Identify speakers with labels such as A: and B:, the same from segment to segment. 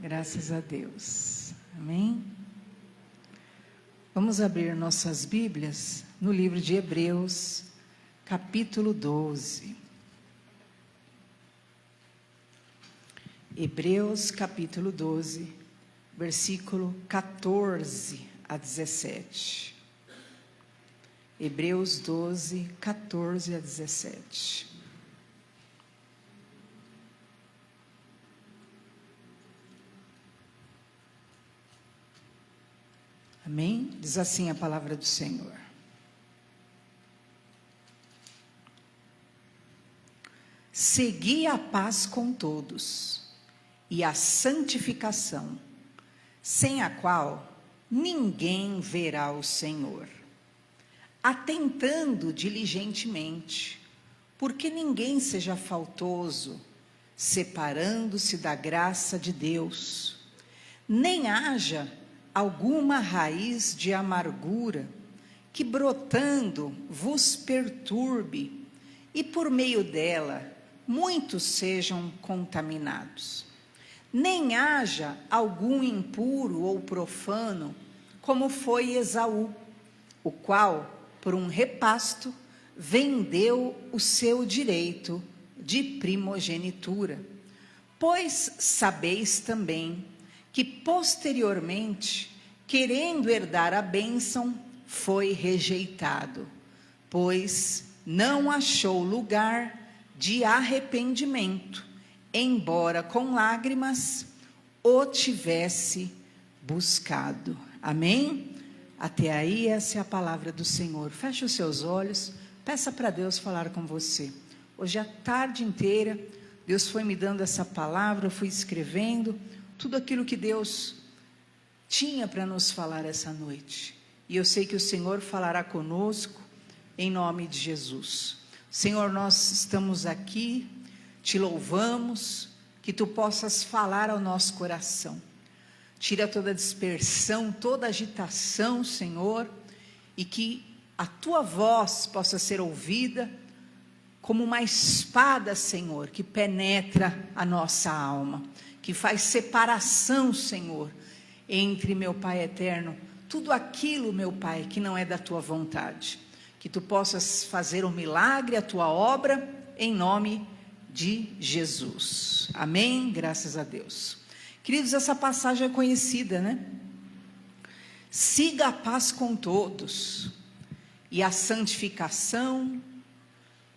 A: Graças a Deus. Amém? Vamos abrir nossas Bíblias no livro de Hebreus, capítulo 12. Hebreus, capítulo 12, versículo 14 a 17. Hebreus 12, 14 a 17. Amém? Diz assim a palavra do Senhor. Segui a paz com todos e a santificação, sem a qual ninguém verá o Senhor, atentando diligentemente, porque ninguém seja faltoso, separando-se da graça de Deus, nem haja alguma raiz de amargura que brotando vos perturbe, e por meio dela muitos sejam contaminados. Nem haja algum impuro ou profano, como foi Esaú, o qual, por um repasto, vendeu o seu direito de primogenitura. Pois sabeis também que posteriormente, querendo herdar a bênção, foi rejeitado, pois não achou lugar de arrependimento, embora com lágrimas o tivesse buscado. Amém? Até aí, essa é a palavra do Senhor. Feche os seus olhos, peça para Deus falar com você. Hoje a tarde inteira, Deus foi me dando essa palavra, eu fui escrevendo tudo aquilo que Deus tinha para nos falar essa noite. E eu sei que o Senhor falará conosco, em nome de Jesus. Senhor, nós estamos aqui, te louvamos, que tu possas falar ao nosso coração. Tira toda a dispersão, toda a agitação, Senhor, e que a tua voz possa ser ouvida como uma espada, Senhor, que penetra a nossa alma, que faz separação, Senhor, entre, meu Pai eterno, tudo aquilo, meu Pai, que não é da tua vontade. Que tu possas fazer um milagre, a tua obra, em nome de Jesus. Amém? Graças a Deus. Queridos, essa passagem é conhecida, né? Siga a paz com todos e a santificação.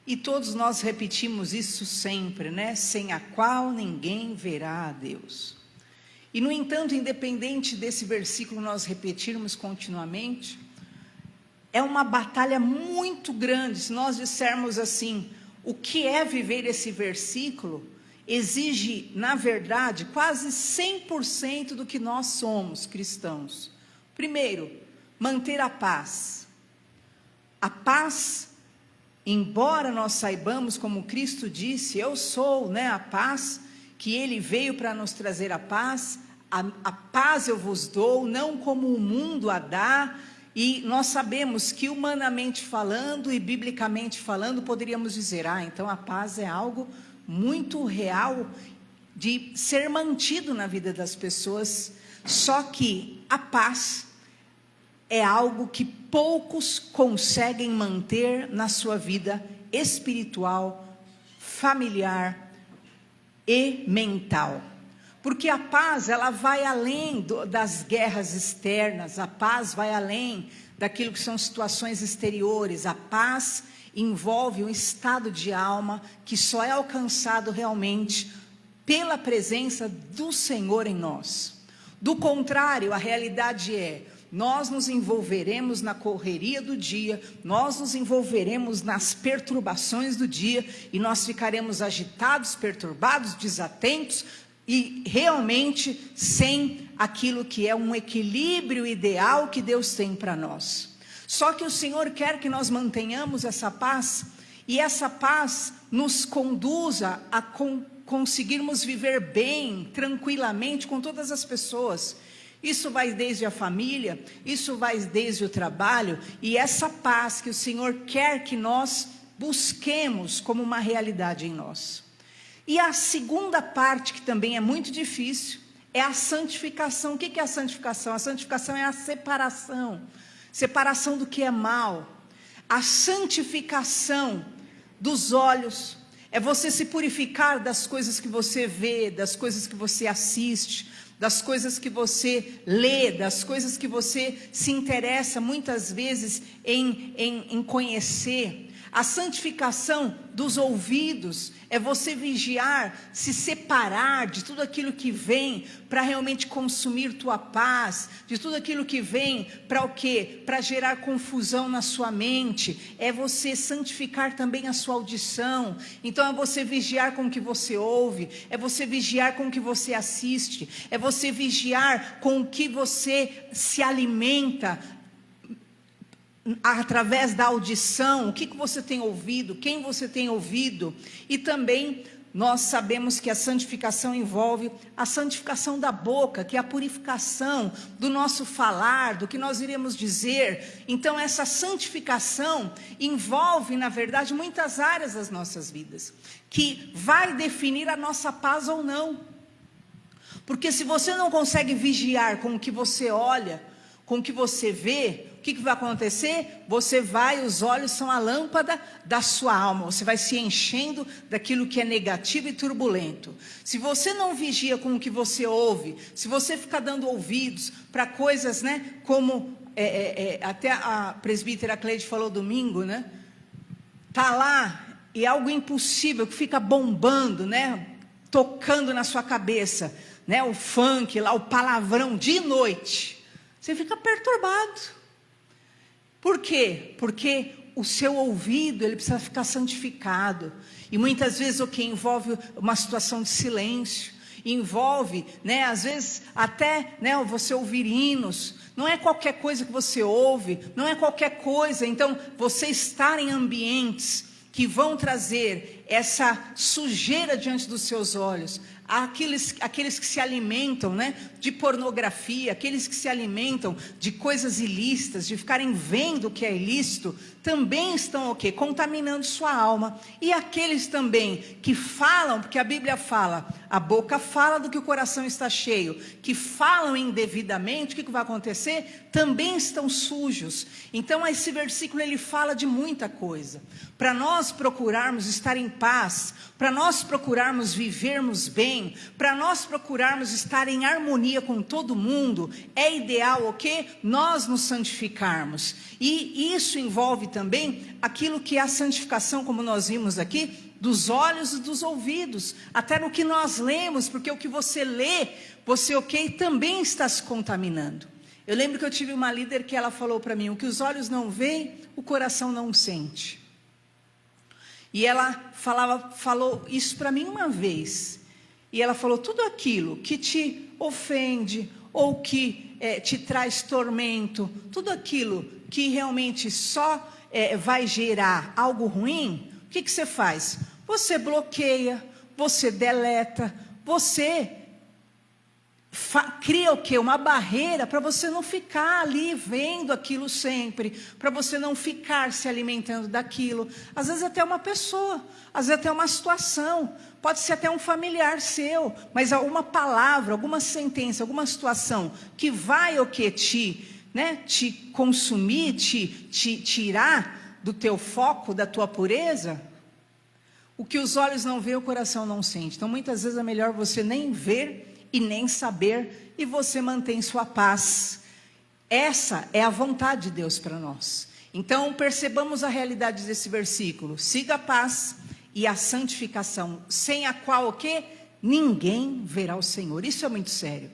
A: E todos nós repetimos isso sempre, né? Sem a qual ninguém verá a Deus. E no entanto, independente desse versículo nós repetirmos continuamente, é uma batalha muito grande. Se nós dissermos assim, o que é viver esse versículo, exige, na verdade, quase 100% do que nós somos cristãos. Primeiro, manter a paz. A paz, embora nós saibamos, como Cristo disse, eu sou, né, a paz, que Ele veio para nos trazer a paz, a paz eu vos dou, não como o mundo a dá, e nós sabemos que humanamente falando e biblicamente falando, poderíamos dizer, então a paz é algo muito real de ser mantido na vida das pessoas, só que a paz é algo que poucos conseguem manter na sua vida espiritual, familiar e mental. Porque a paz, ela vai além das guerras externas, a paz vai além daquilo que são situações exteriores, a paz envolve um estado de alma que só é alcançado realmente pela presença do Senhor em nós. Do contrário, a realidade é, nós nos envolveremos na correria do dia, nós nos envolveremos nas perturbações do dia, e nós ficaremos agitados, perturbados, desatentos, e realmente sem aquilo que é um equilíbrio ideal que Deus tem para nós. Só que o Senhor quer que nós mantenhamos essa paz, e essa paz nos conduza a conseguirmos viver bem, tranquilamente com todas as pessoas. Isso vai desde a família, isso vai desde o trabalho, e essa paz que o Senhor quer que nós busquemos como uma realidade em nós. E a segunda parte, que também é muito difícil, é a santificação. O que é a santificação? A santificação é a separação do que é mal. A santificação dos olhos é você se purificar das coisas que você vê, das coisas que você assiste, das coisas que você lê, das coisas que você se interessa muitas vezes em conhecer. A santificação dos ouvidos é você vigiar, se separar de tudo aquilo que vem para realmente consumir tua paz, de tudo aquilo que vem para o quê? Para gerar confusão na sua mente. É você santificar também a sua audição. Então é você vigiar com o que você ouve, é você vigiar com o que você assiste, é você vigiar com o que você se alimenta, através da audição, o que você tem ouvido, quem você tem ouvido. E também nós sabemos que a santificação envolve a santificação da boca, que é a purificação do nosso falar, do que nós iremos dizer. Então essa santificação envolve, na verdade, muitas áreas das nossas vidas, que vai definir a nossa paz ou não. Porque se você não consegue vigiar com o que você olha, com o que você vê, o que vai acontecer? Os olhos são a lâmpada da sua alma, você vai se enchendo daquilo que é negativo e turbulento. Se você não vigia com o que você ouve, se você ficar dando ouvidos para coisas, né, como até a presbítera Cleide falou domingo, né, tá lá e é algo impossível que fica bombando, né, tocando na sua cabeça, né, o funk lá, o palavrão de noite, você fica perturbado. Por quê? Porque o seu ouvido, ele precisa ficar santificado. E muitas vezes o que envolve uma situação de silêncio, envolve, né, às vezes até, né, você ouvir hinos. Não é qualquer coisa que você ouve, não é qualquer coisa. Então, você estar em ambientes que vão trazer essa sujeira diante dos seus olhos, aqueles que se alimentam, né, de pornografia, aqueles que se alimentam de coisas ilícitas, de ficarem vendo o que é ilícito, também estão o quê? Contaminando sua alma. E aqueles também que falam, porque a Bíblia fala, a boca fala do que o coração está cheio, que falam indevidamente, o que vai acontecer? Também estão sujos. Então esse versículo ele fala de muita coisa. Para nós procurarmos estar em paz, para nós procurarmos vivermos bem, para nós procurarmos estar em harmonia com todo mundo, é ideal o quê? Nós nos santificarmos. E isso envolve também aquilo que é a santificação, como nós vimos aqui, dos olhos e dos ouvidos, até no que nós lemos, porque o que você lê, você também está se contaminando. Eu lembro que eu tive uma líder que ela falou para mim, o que os olhos não veem, o coração não sente. E ela falou isso para mim uma vez, e ela falou, tudo aquilo que te ofende, ou que te traz tormento, tudo aquilo que realmente só vai gerar algo ruim, o que você faz? Você bloqueia, você deleta, você cria o quê? Uma barreira para você não ficar ali vendo aquilo sempre, para você não ficar se alimentando daquilo. Às vezes até uma pessoa, às vezes até uma situação, pode ser até um familiar seu, mas alguma palavra, alguma sentença, alguma situação que vai o quê? Te consumir, te tirar do teu foco, da tua pureza. O que os olhos não veem, o coração não sente. Então muitas vezes é melhor você nem ver e nem saber, e você mantém sua paz. Essa é a vontade de Deus para nós. Então percebamos a realidade desse versículo. Siga a paz e a santificação, sem a qual o quê? Ninguém verá o Senhor. Isso é muito sério.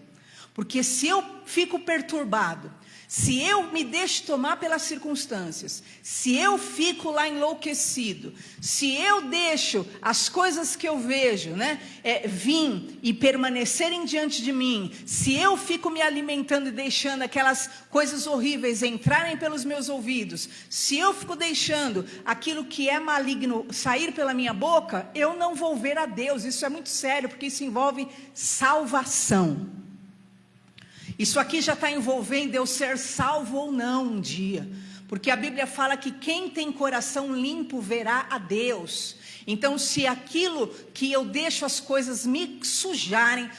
A: Porque se eu fico perturbado, se eu me deixo tomar pelas circunstâncias, se eu fico lá enlouquecido, se eu deixo as coisas que eu vejo, né, vir e permanecerem diante de mim, se eu fico me alimentando e deixando aquelas coisas horríveis entrarem pelos meus ouvidos, se eu fico deixando aquilo que é maligno sair pela minha boca, eu não vou ver a Deus. Isso é muito sério, porque isso envolve salvação. Isso aqui já está envolvendo eu ser salvo ou não um dia, porque a Bíblia fala que quem tem coração limpo verá a Deus. Então, se aquilo que eu deixo as coisas me sujarem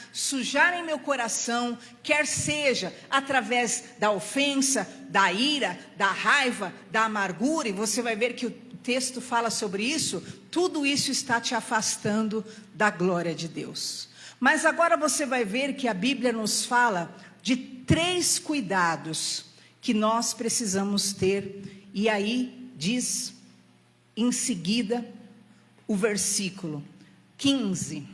A: meu coração, quer seja através da ofensa, da ira, da raiva, da amargura, e você vai ver que o texto fala sobre isso, tudo isso está te afastando da glória de Deus. Mas agora você vai ver que a Bíblia nos fala de 3 cuidados que nós precisamos ter, e aí diz em seguida o versículo 15.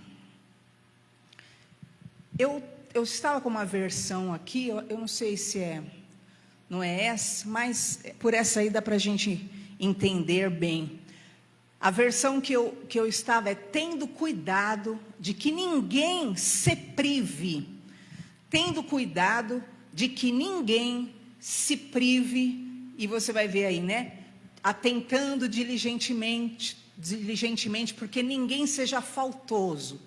A: Eu estava com uma versão aqui, eu não sei se não é essa, mas por essa aí dá para a gente entender bem. A versão que eu estava é: tendo cuidado de que ninguém se prive. Tendo cuidado de que ninguém se prive, e você vai ver aí, né? Atentando diligentemente, porque ninguém seja faltoso.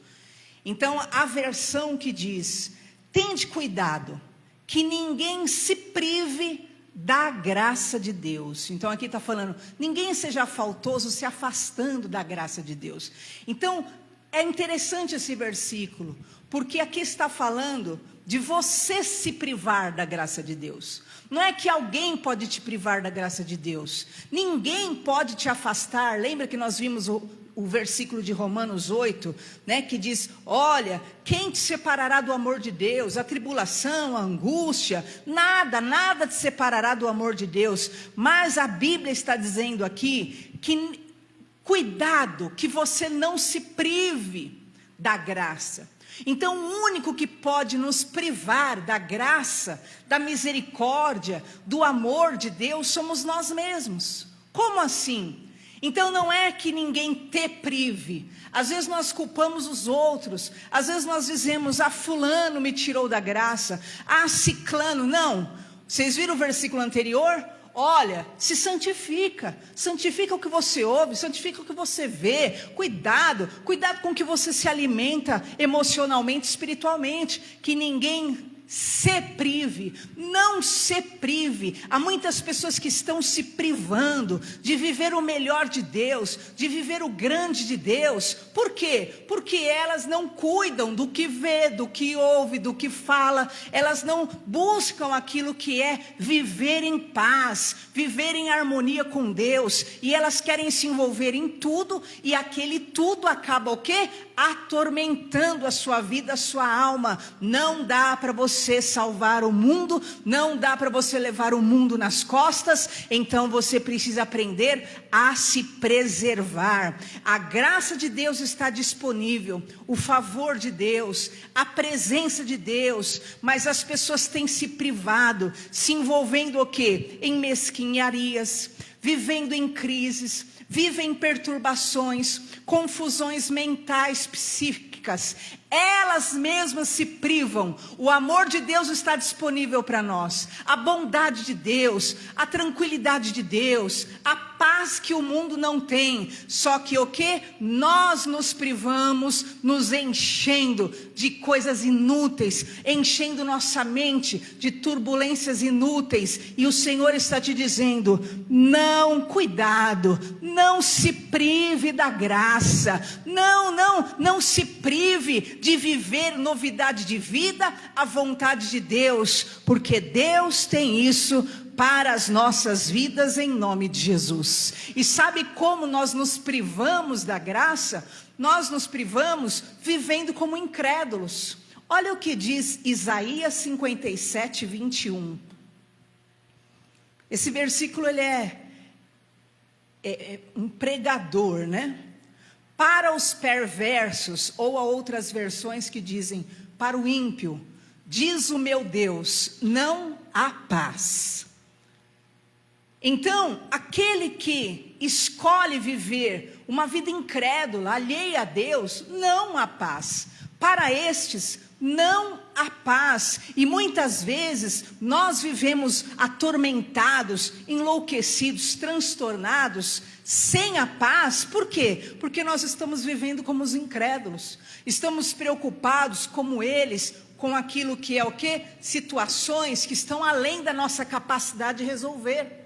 A: Então, a versão que diz: tende cuidado, que ninguém se prive da graça de Deus. Então, aqui está falando, ninguém seja faltoso, se afastando da graça de Deus. Então, é interessante esse versículo, porque aqui está falando de você se privar da graça de Deus. Não é que alguém pode te privar da graça de Deus. Ninguém pode te afastar. Lembra que nós vimos o versículo de Romanos 8, né, que diz: olha, quem te separará do amor de Deus? A tribulação, a angústia, nada te separará do amor de Deus. Mas a Bíblia está dizendo aqui que cuidado, que você não se prive da graça. Então, o único que pode nos privar da graça, da misericórdia, do amor de Deus, somos nós mesmos. Como assim? Então, não é que ninguém te prive. Às vezes nós culpamos os outros, às vezes nós dizemos: ah, fulano me tirou da graça, ah, ciclano. Não, vocês viram o versículo anterior? Olha, se santifica o que você ouve, santifica o que você vê, cuidado com o que você se alimenta emocionalmente, espiritualmente, que ninguém se prive, não se prive. Há muitas pessoas que estão se privando de viver o melhor de Deus, de viver o grande de Deus. Por quê? Porque elas não cuidam do que vê, do que ouve, do que fala. Elas não buscam aquilo que é viver em paz, viver em harmonia com Deus, e elas querem se envolver em tudo, e aquele tudo acaba o quê? Atormentando a sua vida, a sua alma. Não dá para você salvar o mundo, não dá para você levar o mundo nas costas. Então você precisa aprender a se preservar. A graça de Deus está disponível, o favor de Deus, a presença de Deus, mas as pessoas têm se privado, se envolvendo o quê? Em mesquinharias, vivendo em crises, vivem em perturbações, confusões mentais, psíquicas. Elas mesmas se privam. O amor de Deus está disponível para nós, a bondade de Deus, a tranquilidade de Deus, a paz que o mundo não tem. Só que o que? Nós nos privamos, nos enchendo de coisas inúteis, enchendo nossa mente de turbulências inúteis. E o Senhor está te dizendo: não, cuidado, não se prive da graça, não se prive de viver novidade de vida, a vontade de Deus, porque Deus tem isso para as nossas vidas, em nome de Jesus. E sabe como nós nos privamos da graça? Nós nos privamos vivendo como incrédulos. Olha o que diz Isaías 57, 21. Esse versículo ele é um pregador, né? Para os perversos, ou há outras versões que dizem para o ímpio, diz o meu Deus, não há paz. Então, aquele que escolhe viver uma vida incrédula, alheia a Deus, não há paz. Para estes, não há paz. E muitas vezes nós vivemos atormentados, enlouquecidos, transtornados, sem a paz. Por quê? Porque nós estamos vivendo como os incrédulos. Estamos preocupados como eles, com aquilo que é o quê? Situações que estão além da nossa capacidade de resolver.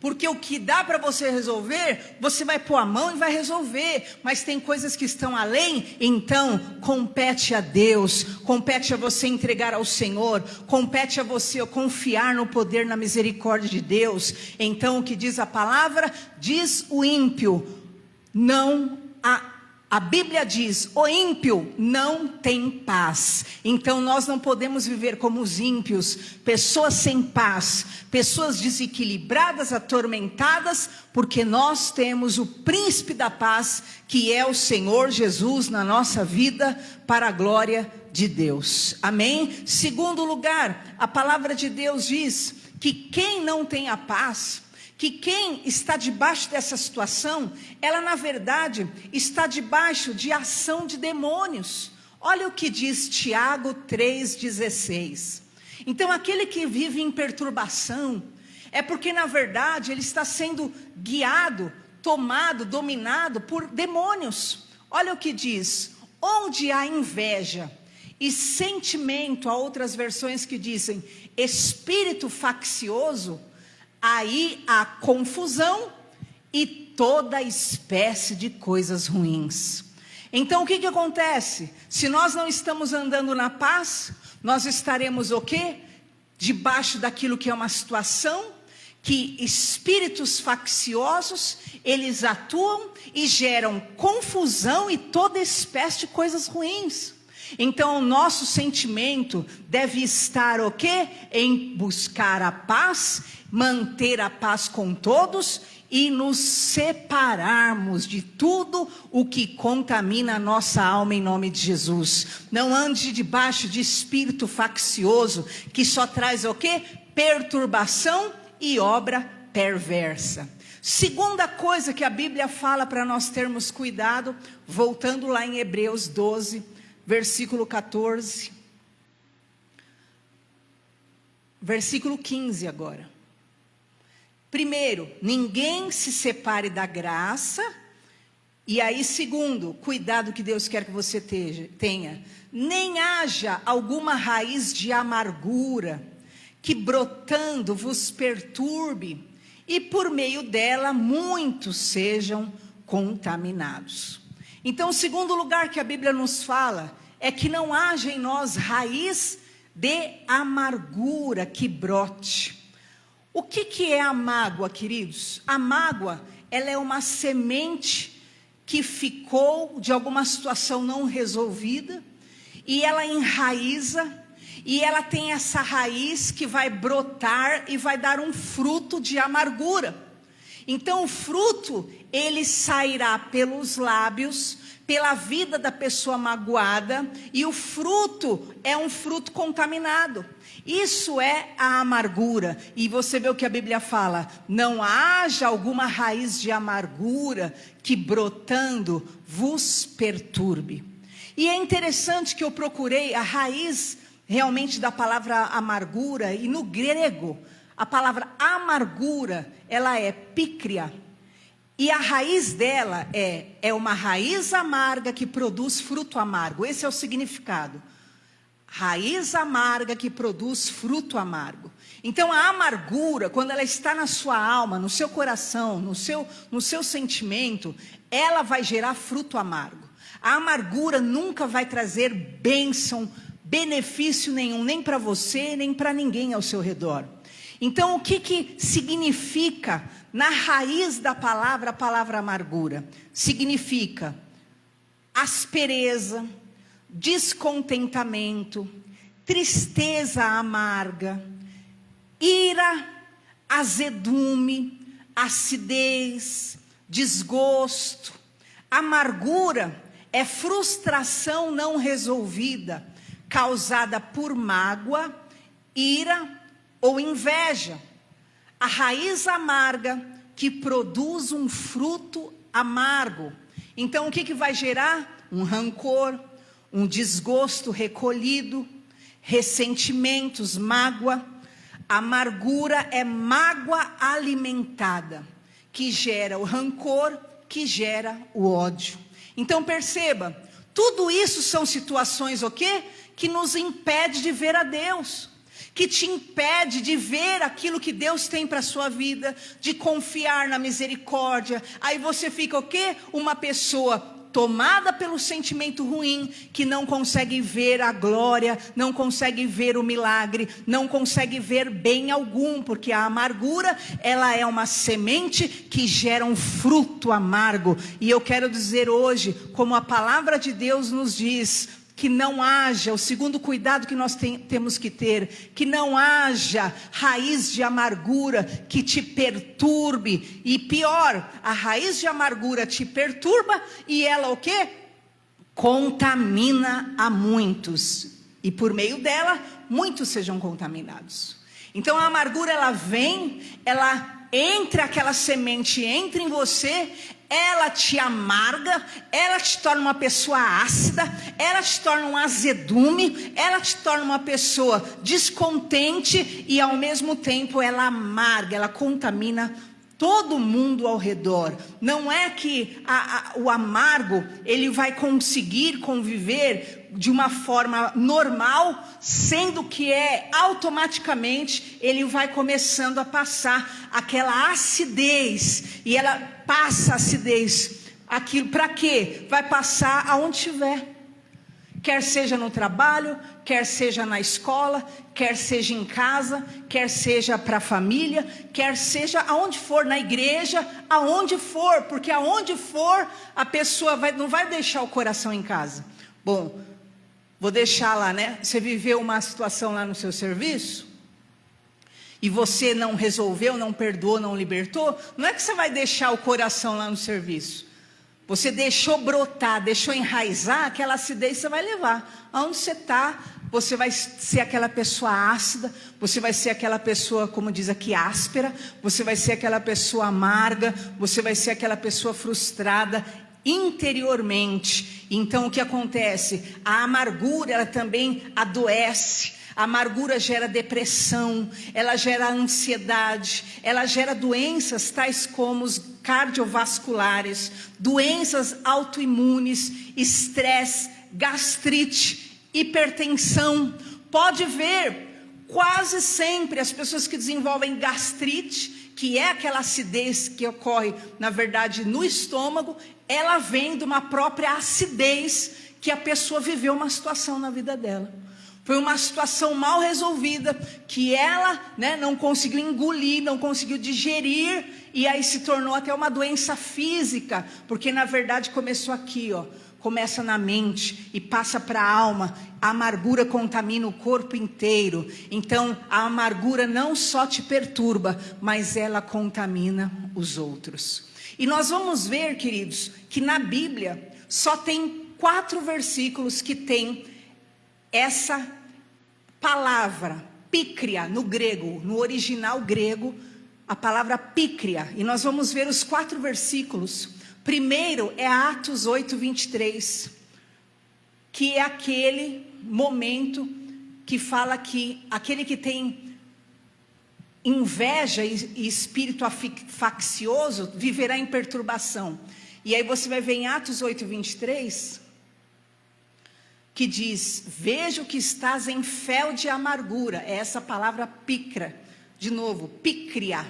A: porque o que dá para você resolver, você vai pôr a mão e vai resolver, mas tem coisas que estão além, então compete a Deus, compete a você entregar ao Senhor, compete a você confiar no poder, na misericórdia de Deus. Então o que diz a palavra? Diz o ímpio, a Bíblia diz, o ímpio não tem paz. Então nós não podemos viver como os ímpios, pessoas sem paz, pessoas desequilibradas, atormentadas, porque nós temos o príncipe da paz, que é o Senhor Jesus na nossa vida, para a glória de Deus. Amém? Segundo lugar, a palavra de Deus diz que quem não tem a paz, que quem está debaixo dessa situação, ela na verdade está debaixo de ação de demônios. Olha o que diz Tiago 3,16. Então aquele que vive em perturbação, é porque na verdade ele está sendo guiado, tomado, dominado por demônios. Olha o que diz: onde há inveja e sentimento, há outras versões que dizem espírito faccioso, aí há confusão e toda espécie de coisas ruins. Então o que acontece? Se nós não estamos andando na paz, nós estaremos o quê? Debaixo daquilo que é uma situação que espíritos facciosos, eles atuam e geram confusão e toda espécie de coisas ruins. Então o nosso sentimento deve estar o quê? Em buscar a paz, manter a paz com todos e nos separarmos de tudo o que contamina a nossa alma em nome de Jesus. Não ande debaixo de espírito faccioso que só traz o quê? Perturbação e obra perversa. Segunda coisa que a Bíblia fala para nós termos cuidado, voltando lá em Hebreus 12, versículo 14, versículo 15 agora. Primeiro, ninguém se separe da graça. E aí segundo, cuidado que Deus quer que você tenha, nem haja alguma raiz de amargura, que brotando vos perturbe, e por meio dela muitos sejam contaminados. Então o segundo lugar que a Bíblia nos fala, é que não haja em nós raiz de amargura que brote. O que é a mágoa, queridos? A mágoa, ela é uma semente que ficou de alguma situação não resolvida, e ela enraiza, e ela tem essa raiz que vai brotar e vai dar um fruto de amargura. Então o fruto, ele sairá pelos lábios, pela vida da pessoa magoada, e o fruto é um fruto contaminado. Isso é a amargura. E você vê o que a Bíblia fala: não haja alguma raiz de amargura que brotando vos perturbe. E é interessante que eu procurei a raiz realmente da palavra amargura, e no grego a palavra amargura, ela é pícria. E a raiz dela é uma raiz amarga que produz fruto amargo. Esse é o significado. Raiz amarga que produz fruto amargo. Então a amargura, quando ela está na sua alma, no seu coração, no seu sentimento, ela vai gerar fruto amargo. A amargura nunca vai trazer bênção, benefício nenhum, nem para você, nem para ninguém ao seu redor. Então o que significa na raiz da palavra, a palavra amargura? Significa aspereza, descontentamento, tristeza amarga, ira, azedume, acidez, desgosto. Amargura é frustração não resolvida, causada por mágoa, ira ou inveja. A raiz amarga que produz um fruto amargo. Então o que vai gerar? Um rancor, um desgosto recolhido, ressentimentos, mágoa. Amargura é mágoa alimentada, que gera o rancor, que gera o ódio. Então perceba, tudo isso são situações o quê? Que nos impede de ver a Deus, que te impede de ver aquilo que Deus tem para a sua vida, de confiar na misericórdia. Aí você fica o quê? Uma pessoa tomada pelo sentimento ruim, que não consegue ver a glória, não consegue ver o milagre, não consegue ver bem algum, porque a amargura, ela é uma semente que gera um fruto amargo. E eu quero dizer hoje, como a palavra de Deus nos diz, que não haja, o segundo cuidado que nós temos que ter, que não haja raiz de amargura que te perturbe, e pior, a raiz de amargura te perturba, e ela o quê? Contamina a muitos, e por meio dela, muitos sejam contaminados. Então a amargura, ela vem, ela entra, aquela semente entra em você, ela te amarga, ela te torna uma pessoa ácida, ela te torna um azedume, ela te torna uma pessoa descontente, e ao mesmo tempo ela amarga, ela contamina todo mundo ao redor. Não é que o amargo, ele vai conseguir conviver de uma forma normal, sendo que automaticamente ele vai começando a passar aquela acidez, e ela passa a acidez, aquilo para quê? Vai passar aonde estiver, quer seja no trabalho, quer seja na escola, quer seja em casa, quer seja para a família, quer seja aonde for, na igreja, aonde for, porque aonde for, a pessoa não vai deixar o coração em casa. Bom, vou deixar lá, né? Você viveu uma situação lá no seu serviço, e você não resolveu, não perdoou, não libertou, não é que você vai deixar o coração lá no serviço. Você deixou brotar, deixou enraizar, aquela acidez você vai levar. Aonde você está, você vai ser aquela pessoa ácida, você vai ser aquela pessoa, como diz aqui, áspera, você vai ser aquela pessoa amarga, você vai ser aquela pessoa frustrada interiormente. Então o que acontece? A amargura, ela também adoece. A amargura gera depressão, ela gera ansiedade, ela gera doenças tais como os cardiovasculares, doenças autoimunes, estresse, gastrite, hipertensão. Pode ver, quase sempre as pessoas que desenvolvem gastrite, que é aquela acidez que ocorre, na verdade, no estômago, ela vem de uma própria acidez que a pessoa viveu uma situação na vida dela. Foi uma situação mal resolvida, que ela, né, não conseguiu engolir, não conseguiu digerir, e aí se tornou até uma doença física, porque na verdade começou aqui, ó, começa na mente e passa para a alma. A amargura contamina o corpo inteiro. Então a amargura não só te perturba, mas ela contamina os outros. E nós vamos ver, queridos, que na Bíblia só tem 4 versículos que tem essa palavra, pícria, no grego, no original grego, a palavra pícria. E nós vamos ver os 4 versículos. Primeiro é Atos 8, 23, que é aquele momento que fala que aquele que tem inveja e espírito faccioso viverá em perturbação. E aí você vai ver em Atos 8, 23... que diz: vejo que estás em fel de amargura. É essa palavra picra, de novo, pícria,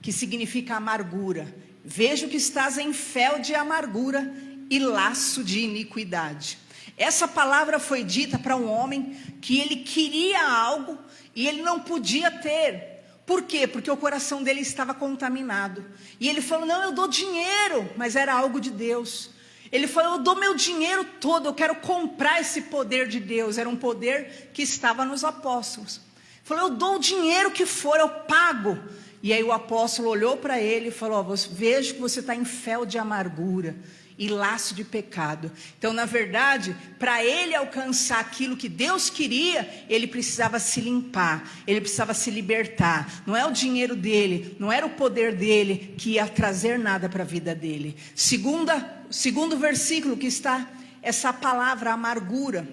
A: que significa amargura. Vejo que estás em fel de amargura e laço de iniquidade. Essa palavra foi dita para um homem que ele queria algo e ele não podia ter. Por quê? Porque o coração dele estava contaminado. E ele falou: não, eu dou dinheiro, mas era algo de Deus. Ele falou: eu dou meu dinheiro todo, eu quero comprar esse poder de Deus. Era um poder que estava nos apóstolos. Ele falou: eu dou o dinheiro que for, eu pago. E aí o apóstolo olhou para ele e falou: vejo que você está em fel de amargura e laço de pecado. Então, na verdade, para ele alcançar aquilo que Deus queria, ele precisava se limpar, ele precisava se libertar. Não é o dinheiro dele, não era o poder dele que ia trazer nada para a vida dele. Segundo versículo que está essa palavra amargura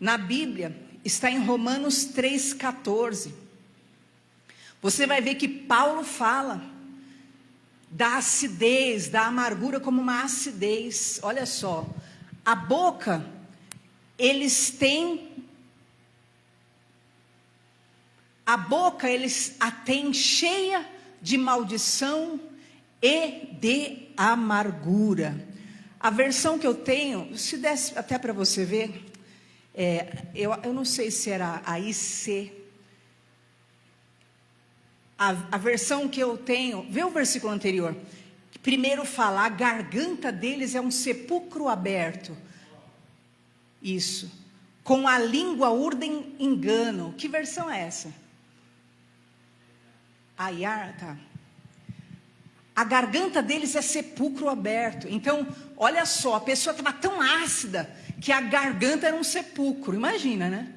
A: na Bíblia, está em Romanos 3,14. Você vai ver que Paulo fala da acidez, da amargura como uma acidez. Olha só, a boca, eles têm a boca eles a têm cheia de maldição e de amargura. A versão que eu tenho, se desse até para você ver, eu não sei se era a IC. A versão que eu tenho, vê o versículo anterior. Primeiro fala, a garganta deles é um sepulcro aberto. Isso. Com a língua urdem engano. Que versão é essa? Tá. A garganta deles é sepulcro aberto. Então, olha só, a pessoa estava tão ácida que a garganta era um sepulcro. Imagina, né?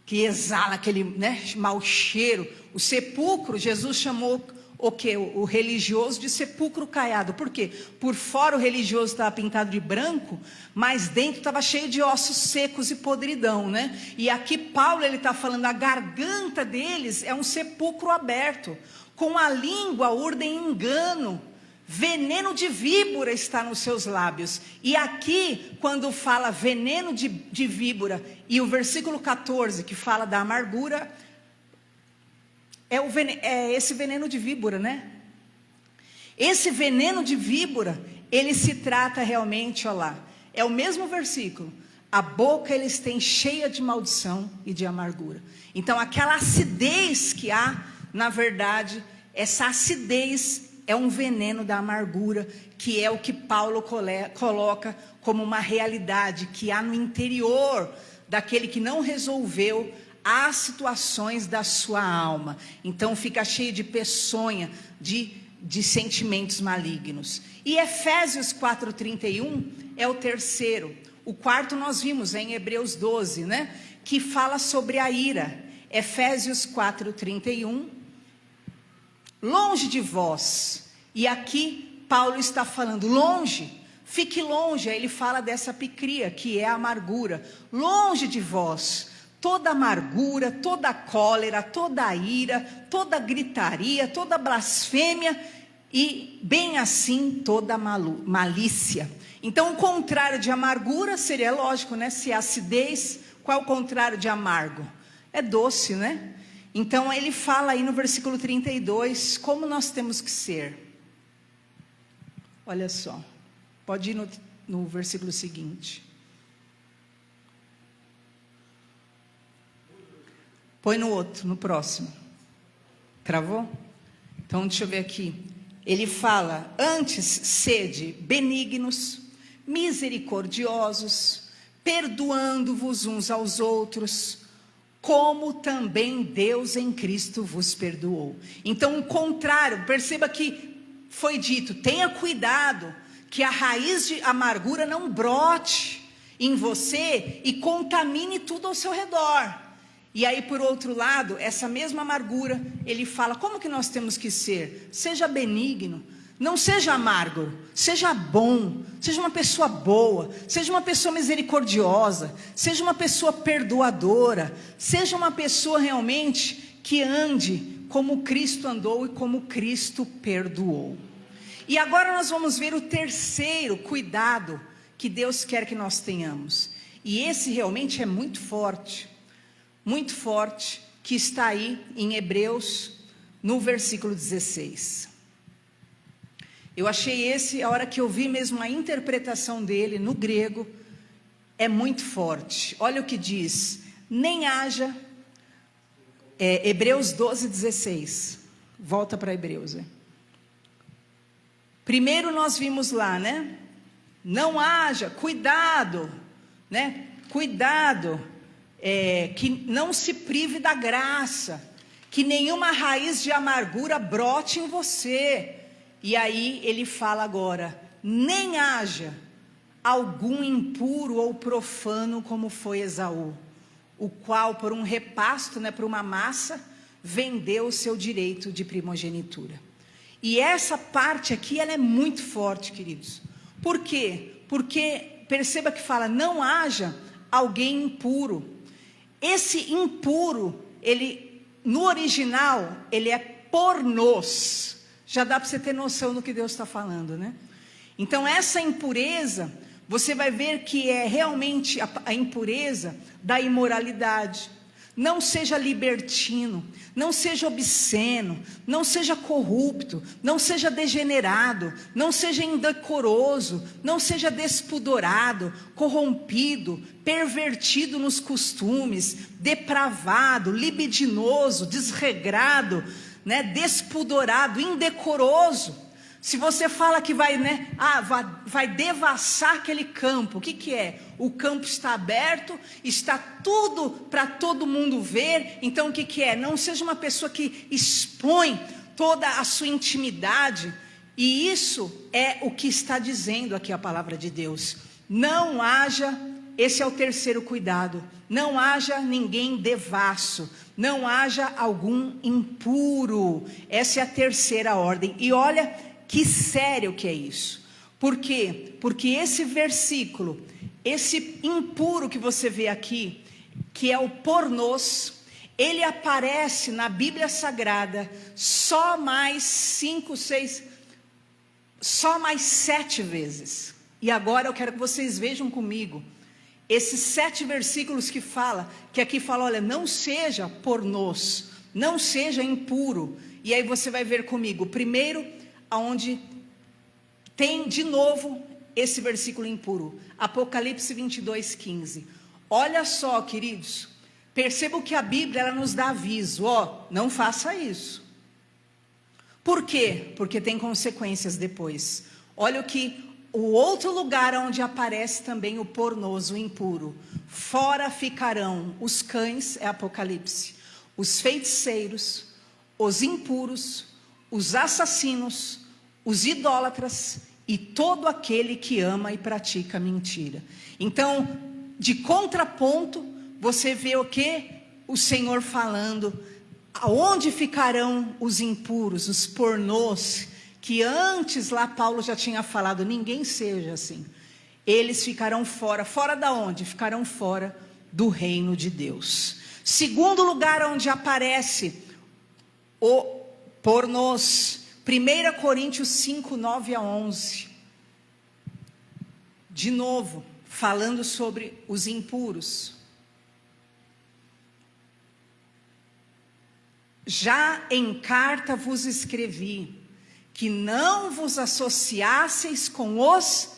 A: Que exala aquele, né, mau cheiro. O sepulcro, Jesus chamou o quê? O religioso de sepulcro caiado. Por quê? Por fora o religioso estava pintado de branco, mas dentro estava cheio de ossos secos e podridão, né? E aqui Paulo ele está falando, a garganta deles é um sepulcro aberto, com a língua urdem engano, veneno de víbora está nos seus lábios. E aqui, quando fala veneno de víbora, e o versículo 14, que fala da amargura, é esse veneno de víbora, né? Esse veneno de víbora, ele se trata realmente, olha lá, é o mesmo versículo. A boca eles têm cheia de maldição e de amargura. Então, aquela acidez que há, na verdade, essa acidez é um veneno da amargura, que é o que Paulo coloca como uma realidade que há no interior daquele que não resolveu as situações da sua alma. Então fica cheio de peçonha, de sentimentos malignos. E Efésios 4:31 é o terceiro. O quarto nós vimos em Hebreus 12, né? Que fala sobre a ira. Efésios 4:31. Longe de vós. E aqui Paulo está falando longe. Fique longe. Aí ele fala dessa picria, que é a amargura. Longe de vós toda amargura, toda cólera, toda ira, toda gritaria, toda blasfêmia e, bem assim, toda malícia. Então, o contrário de amargura seria lógico, né? Se é acidez, qual é o contrário de amargo? É doce, né? Então, ele fala aí no versículo 32, como nós temos que ser. Olha só, pode ir no versículo seguinte. Põe no outro, no próximo. Travou? Então, deixa eu ver aqui. Ele fala, antes sede benignos, misericordiosos, perdoando-vos uns aos outros, como também Deus em Cristo vos perdoou. Então, o contrário, perceba que foi dito, tenha cuidado, que a raiz de amargura não brote em você e contamine tudo ao seu redor. E aí, por outro lado, essa mesma amargura, ele fala, como que nós temos que ser? Seja benigno, não seja amargo, seja bom, seja uma pessoa boa, seja uma pessoa misericordiosa, seja uma pessoa perdoadora, seja uma pessoa realmente que ande como Cristo andou e como Cristo perdoou. E agora nós vamos ver o terceiro cuidado que Deus quer que nós tenhamos. E esse realmente é muito forte, que está aí em Hebreus, no versículo 16. Eu achei esse, a hora que eu vi mesmo a interpretação dele no grego, é muito forte. Olha o que diz, nem haja, Hebreus 12:16, volta para Hebreus. Primeiro nós vimos lá, né? Não haja, cuidado, né? Cuidado, que não se prive da graça, que nenhuma raiz de amargura brote em você. E aí ele fala agora, nem haja algum impuro ou profano como foi Esaú, o qual por um repasto, né, por uma massa, vendeu o seu direito de primogenitura. E essa parte aqui, ela é muito forte, queridos. Por quê? Porque perceba que fala, não haja alguém impuro. Esse impuro, ele, no original, ele é pornôs. Já dá para você ter noção do que Deus está falando, né? Então, essa impureza, você vai ver que é realmente a impureza da imoralidade, Não seja libertino, não seja obsceno, não seja corrupto, não seja degenerado, não seja indecoroso, não seja despudorado, corrompido, pervertido nos costumes, depravado, libidinoso, desregrado, despudorado, indecoroso. Se você fala que vai, vai devassar aquele campo, o que é? O campo está aberto, está tudo para todo mundo ver, então o que é? Não seja uma pessoa que expõe toda a sua intimidade, e isso é o que está dizendo aqui a palavra de Deus. Não haja, esse é o terceiro cuidado, não haja ninguém devasso, não haja algum impuro, essa é a terceira ordem. E olha que sério que é isso. Por quê? Porque esse versículo, esse impuro que você vê aqui, que é o pornôs, ele aparece na Bíblia Sagrada só mais 7 vezes. E agora eu quero que vocês vejam comigo esses 7 versículos que aqui fala, olha, não seja pornôs, não seja impuro. E aí você vai ver comigo, primeiro, aonde tem de novo esse versículo impuro, Apocalipse 22:15. Olha só, queridos, percebam que a Bíblia ela nos dá aviso, não faça isso. Por quê? Porque tem consequências depois. Olha o outro lugar onde aparece também o pornoso, o impuro. Fora ficarão os cães, é Apocalipse, os feiticeiros, os impuros, os assassinos, os idólatras e todo aquele que ama e pratica mentira. Então, de contraponto, você vê o que? O Senhor falando, aonde ficarão os impuros, os pornôs, que antes lá Paulo já tinha falado, ninguém seja assim. Eles ficarão fora, fora da onde? Ficarão fora do reino de Deus. Segundo lugar onde aparece o pornôs, 1 Coríntios 5:9-11. De novo, falando sobre os impuros. Já em carta vos escrevi, que não vos associasseis com os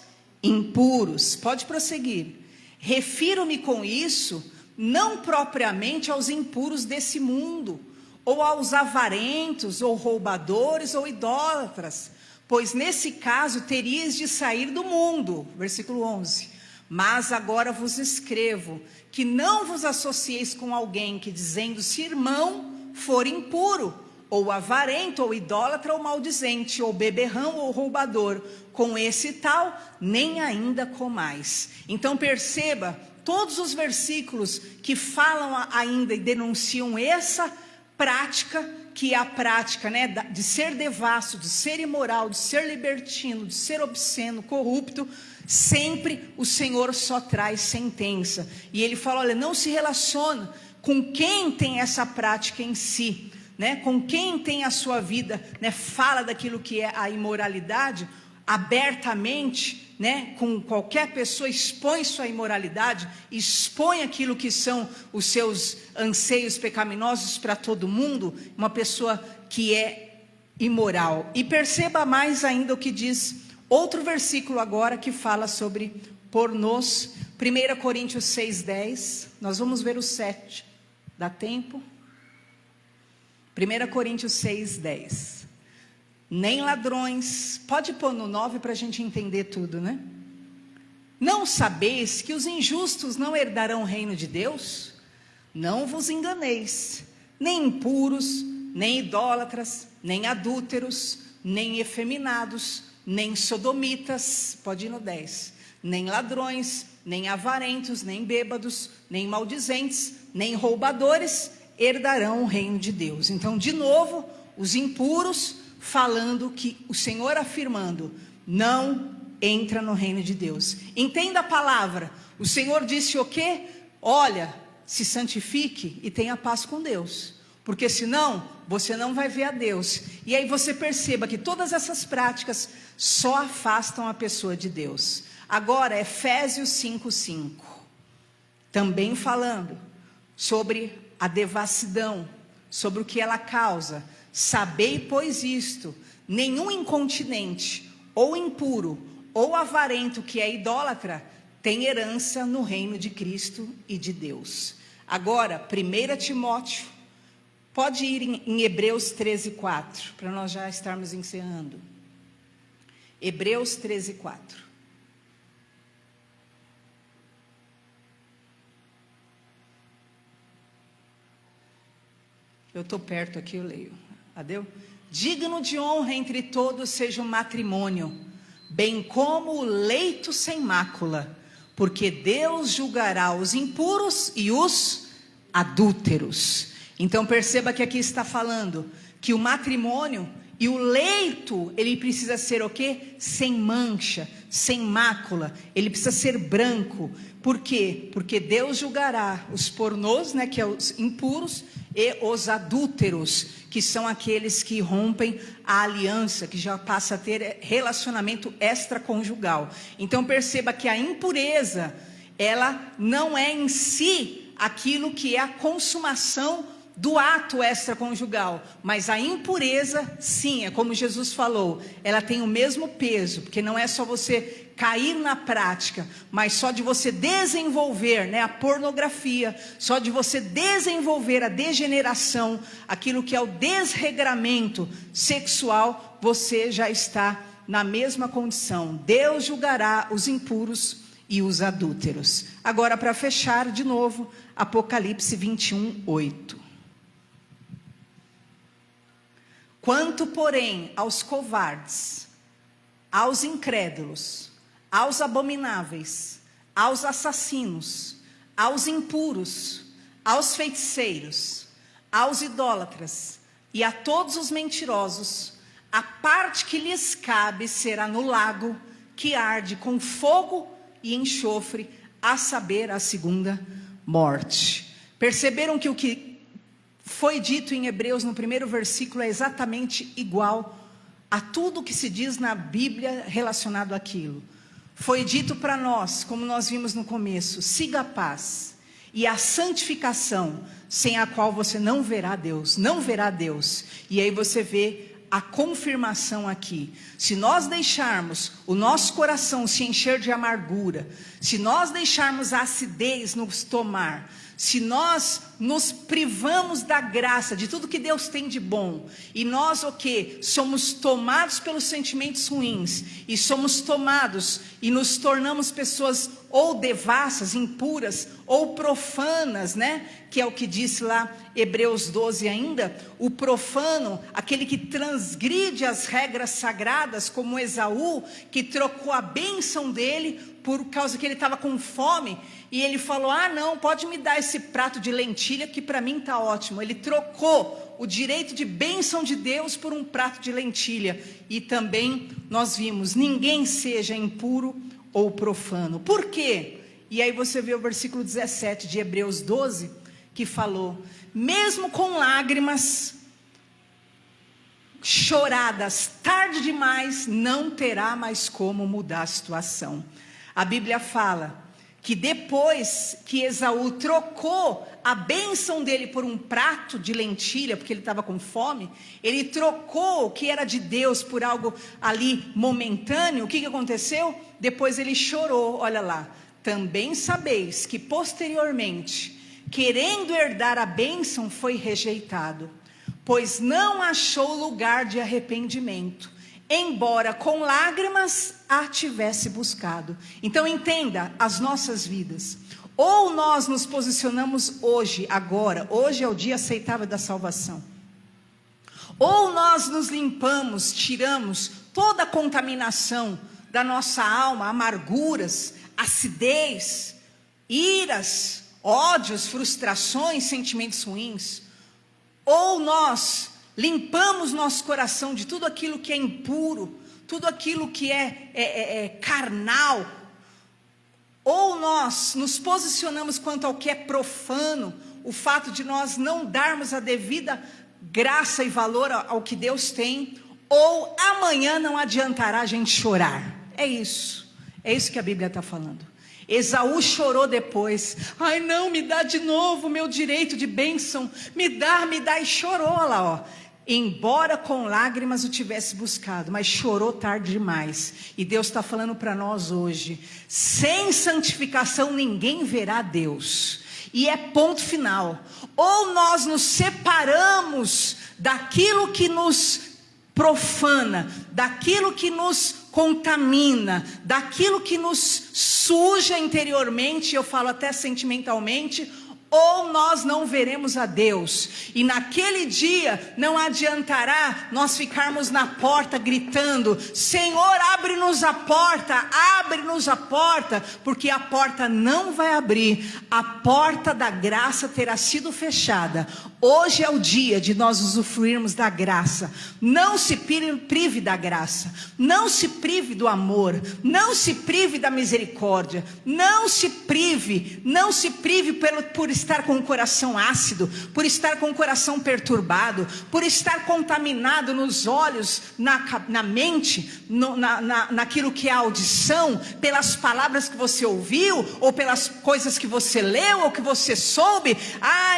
A: impuros. Pode prosseguir. Refiro-me com isso, não propriamente aos impuros desse mundo, ou aos avarentos, ou roubadores, ou idólatras, pois nesse caso teríeis de sair do mundo. Versículo 11. Mas agora vos escrevo, que não vos associeis com alguém que, dizendo-se irmão, for impuro, ou avarento, ou idólatra, ou maldizente, ou beberrão, ou roubador. Com esse tal, nem ainda comais. Então perceba, todos os versículos que falam ainda e denunciam essa prática, que é a prática de ser devasso, de ser imoral, de ser libertino, de ser obsceno, corrupto, sempre o Senhor só traz sentença. E ele fala, olha, não se relaciona com quem tem essa prática em si, com quem tem a sua vida, fala daquilo que é a imoralidade, abertamente, com qualquer pessoa, expõe sua imoralidade, expõe aquilo que são os seus anseios pecaminosos para todo mundo, uma pessoa que é imoral. E perceba mais ainda o que diz outro versículo agora, que fala sobre pornôs, 1 Coríntios 6:10, nós vamos ver o 7, dá tempo? 1 Coríntios 6:10. Nem ladrões, pode pôr no 9 para a gente entender tudo, Não sabeis que os injustos não herdarão o reino de Deus? Não vos enganeis, nem impuros, nem idólatras, nem adúlteros, nem efeminados, nem sodomitas, pode ir no 10, nem ladrões, nem avarentos, nem bêbados, nem maldizentes, nem roubadores herdarão o reino de Deus. Então, de novo, os impuros, falando que o Senhor afirmando, não entra no reino de Deus. Entenda a palavra, o Senhor disse o quê? Olha, se santifique e tenha paz com Deus, porque senão você não vai ver a Deus. E aí você perceba que todas essas práticas só afastam a pessoa de Deus. Agora, Efésios 5:5, também falando sobre a devassidão, sobre o que ela causa. Sabei, pois, isto: nenhum incontinente, ou impuro, ou avarento que é idólatra, tem herança no reino de Cristo e de Deus. Agora, 1 Timóteo, pode ir em Hebreus 13:4, para nós já estarmos encerrando. Hebreus 13:4. Eu estou perto aqui, eu leio. Adeu? Digno de honra entre todos seja o matrimônio, bem como o leito sem mácula, porque Deus julgará os impuros e os adúlteros. Então perceba que aqui está falando que o matrimônio e o leito, ele precisa ser o quê? Sem mancha, sem mácula, ele precisa ser branco. Por quê? Porque Deus julgará os pornôs, né, que é os impuros, e os adúlteros, que são aqueles que rompem a aliança, que já passa a ter relacionamento extraconjugal. Então perceba que a impureza, ela não é em si aquilo que é a consumação do ato extraconjugal, mas a impureza, sim, é como Jesus falou, ela tem o mesmo peso, porque não é só você cair na prática, mas só de você desenvolver, né, a pornografia, só de você desenvolver a degeneração, aquilo que é o desregramento sexual, você já está na mesma condição. Deus julgará os impuros e os adúlteros. Agora, para fechar de novo, Apocalipse 21:8. Quanto, porém, aos covardes, aos incrédulos, aos abomináveis, aos assassinos, aos impuros, aos feiticeiros, aos idólatras e a todos os mentirosos, a parte que lhes cabe será no lago que arde com fogo e enxofre, a saber, a segunda morte. Perceberam que o que foi dito em Hebreus no primeiro versículo é exatamente igual a tudo que se diz na Bíblia relacionado àquilo. Foi dito para nós, como nós vimos no começo: siga a paz e a santificação, sem a qual você não verá Deus, não verá Deus. E aí você vê a confirmação aqui. Se nós deixarmos o nosso coração se encher de amargura, se nós deixarmos a acidez nos tomar, se nós nos privamos da graça, de tudo que Deus tem de bom, e nós o quê? Somos tomados pelos sentimentos ruins, e somos tomados e nos tornamos pessoas ou devassas, impuras, ou profanas, né? Que é o que disse lá Hebreus 12 ainda, o profano, aquele que transgride as regras sagradas, como Esaú, que trocou a bênção dele, por causa que ele estava com fome, e ele falou: ah não, pode me dar esse prato de lentilha que para mim está ótimo. Ele trocou o direito de bênção de Deus por um prato de lentilha. E também nós vimos: ninguém seja impuro ou profano. Por quê? E aí você vê o versículo 17 de Hebreus 12, que falou: mesmo com lágrimas choradas tarde demais, não terá mais como mudar a situação. A Bíblia fala que depois que Esaú trocou a bênção dele por um prato de lentilha, porque ele estava com fome, ele trocou o que era de Deus por algo ali momentâneo. O que aconteceu? Depois ele chorou, olha lá: também sabeis que posteriormente, querendo herdar a bênção, foi rejeitado, pois não achou lugar de arrependimento, embora com lágrimas a tivesse buscado. Então entenda as nossas vidas: ou nós nos posicionamos hoje, agora, hoje é o dia aceitável da salvação, ou nós nos limpamos, tiramos toda a contaminação da nossa alma, amarguras, acidez, iras, ódios, frustrações, sentimentos ruins, ou nós limpamos nosso coração de tudo aquilo que é impuro, tudo aquilo que é carnal, ou nós nos posicionamos quanto ao que é profano, o fato de nós não darmos a devida graça e valor ao que Deus tem, ou amanhã não adiantará a gente chorar. É isso que a Bíblia está falando. Esaú chorou depois. Ai não, me dá de novo o meu direito de bênção. Me dá, e chorou lá, ó. Embora com lágrimas o tivesse buscado, mas chorou tarde demais. E Deus está falando para nós hoje: sem santificação ninguém verá Deus. E é ponto final. Ou nós nos separamos daquilo que nos profana, daquilo que nos contamina, daquilo que nos suja interiormente, eu falo até sentimentalmente, ou nós não veremos a Deus. E naquele dia não adiantará nós ficarmos na porta gritando: Senhor, abre-nos a porta, abre-nos a porta, porque a porta não vai abrir, a porta da graça terá sido fechada. Hoje é o dia de nós usufruirmos da graça. Não se prive da graça, não se prive do amor, não se prive da misericórdia, não se prive por estar com o coração ácido, por estar com o coração perturbado, por estar contaminado nos olhos, na mente, naquilo que é a audição, pelas palavras que você ouviu, ou pelas coisas que você leu, ou que você soube.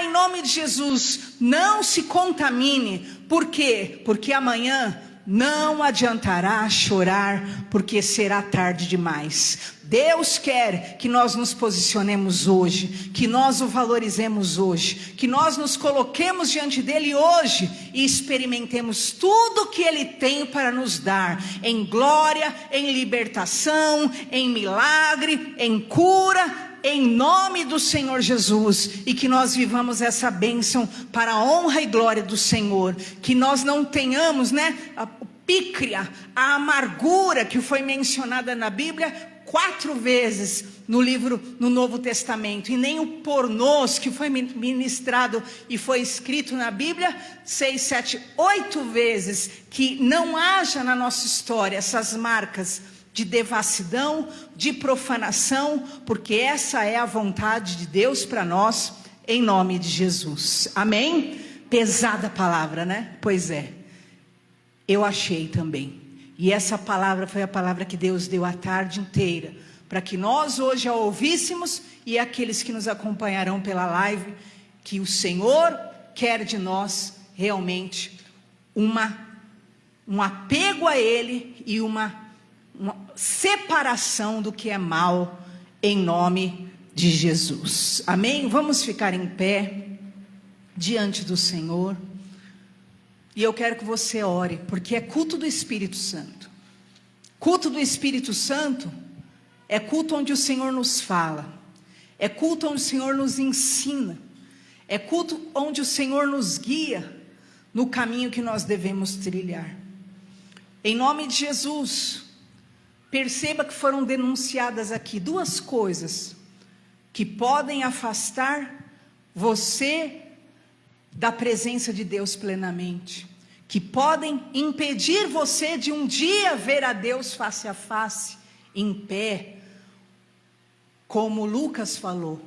A: Em nome de Jesus, não se contamine. Por quê? Porque amanhã não adiantará chorar, porque será tarde demais. Deus quer que nós nos posicionemos hoje, que nós o valorizemos hoje, que nós nos coloquemos diante dele hoje e experimentemos tudo que ele tem para nos dar, em glória, em libertação, em milagre, em cura, em nome do Senhor Jesus. E que nós vivamos essa bênção para a honra e glória do Senhor. Que nós não tenhamos, a pícria, a amargura que foi mencionada na Bíblia 4 vezes no Novo Testamento, e nem o pornôs que foi ministrado e foi escrito na Bíblia 6, 7, 8 vezes. Que não haja na nossa história essas marcas de devassidão, de profanação, porque essa é a vontade de Deus para nós, em nome de Jesus. Amém? Pesada palavra, né? Pois é, eu achei também. E essa palavra foi a palavra que Deus deu a tarde inteira, para que nós hoje a ouvíssemos, e aqueles que nos acompanharão pela live, que o Senhor quer de nós realmente um apego a Ele e uma separação do que é mal, em nome de Jesus. Amém? Vamos ficar em pé diante do Senhor. E eu quero que você ore, porque é culto do Espírito Santo. Culto do Espírito Santo é culto onde o Senhor nos fala, é culto onde o Senhor nos ensina, é culto onde o Senhor nos guia no caminho que nós devemos trilhar. Em nome de Jesus, perceba que foram denunciadas aqui 2 coisas que podem afastar você da presença de Deus plenamente, que podem impedir você de um dia ver a Deus face a face, em pé, como Lucas falou.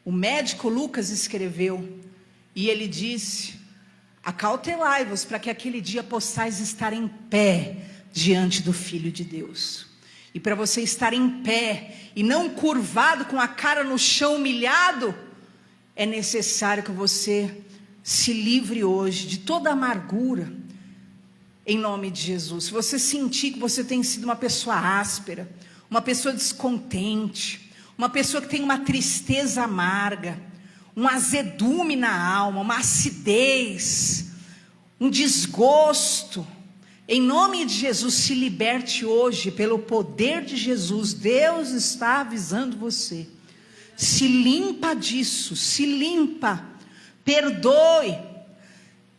A: O médico Lucas escreveu, e ele disse: acautelai-vos para que aquele dia possais estar em pé diante do Filho de Deus. E para você estar em pé e não curvado com a cara no chão, humilhado, é necessário que você se livre hoje de toda amargura, em nome de Jesus. Se você sentir que você tem sido uma pessoa áspera, uma pessoa descontente, uma pessoa que tem uma tristeza amarga, um azedume na alma, uma acidez, um desgosto, em nome de Jesus, se liberte hoje pelo poder de Jesus. Deus está avisando você. Se limpa disso, se limpa, perdoe,